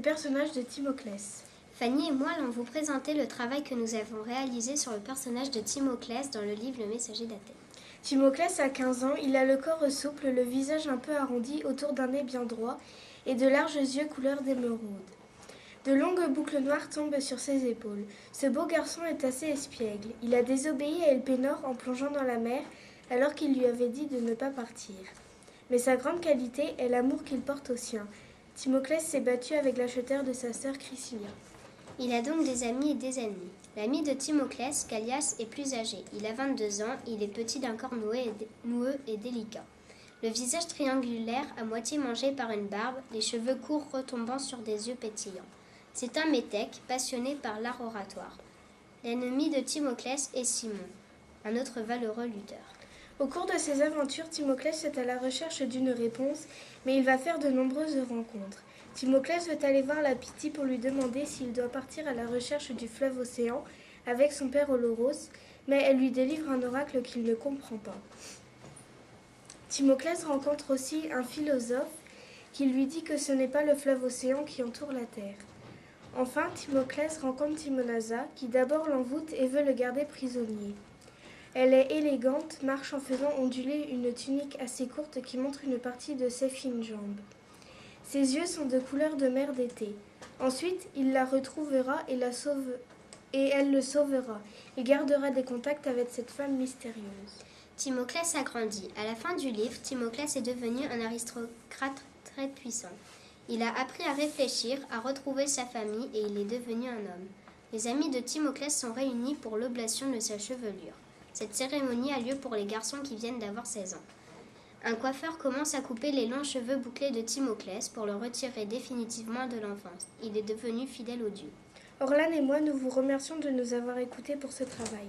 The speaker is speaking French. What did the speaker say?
le personnage de Timoclès. Fanny et moi allons vous présenter le travail que nous avons réalisé sur le personnage de Timoclès dans le livre Le Messager d'Athènes. Timoclès a 15 ans, il a le corps souple, le visage un peu arrondi autour d'un nez bien droit et de larges yeux couleur d'émeraude. De longues boucles noires tombent sur ses épaules. Ce beau garçon est assez espiègle. Il a désobéi à Elpénor en plongeant dans la mer alors qu'il lui avait dit de ne pas partir. Mais sa grande qualité est l'amour qu'il porte aux siens. Timoclès s'est battu avec l'acheteur de sa sœur Chrysilia. Il a donc des amis et des ennemis. L'ami de Timoclès, Callias, est plus âgé. Il a 22 ans, il est petit d'un corps noueux et délicat. Le visage triangulaire, à moitié mangé par une barbe, les cheveux courts retombant sur des yeux pétillants. C'est un métèque, passionné par l'art oratoire. L'ennemi de Timoclès est Simon, un autre valeureux lutteur. Au cours de ses aventures, Timoclès est à la recherche d'une réponse, mais il va faire de nombreuses rencontres. Timoclès veut aller voir la Pythie pour lui demander s'il doit partir à la recherche du fleuve Océan avec son père Oloros, mais elle lui délivre un oracle qu'il ne comprend pas. Timoclès rencontre aussi un philosophe qui lui dit que ce n'est pas le fleuve Océan qui entoure la terre. Enfin, Timoclès rencontre Timonasa, qui d'abord l'envoûte et veut le garder prisonnier. Elle est élégante, marche en faisant onduler une tunique assez courte qui montre une partie de ses fines jambes. Ses yeux sont de couleur de mer d'été. Ensuite, il la retrouvera et elle le sauvera. Il gardera des contacts avec cette femme mystérieuse. Timoclès a grandi. À la fin du livre, Timoclès est devenu un aristocrate très puissant. Il a appris à réfléchir, à retrouver sa famille et il est devenu un homme. Les amis de Timoclès sont réunis pour l'oblation de sa chevelure. Cette cérémonie a lieu pour les garçons qui viennent d'avoir 16 ans. Un coiffeur commence à couper les longs cheveux bouclés de Timoclès pour le retirer définitivement de l'enfance. Il est devenu fidèle au dieu. Orlan et moi, nous vous remercions de nous avoir écoutés pour ce travail.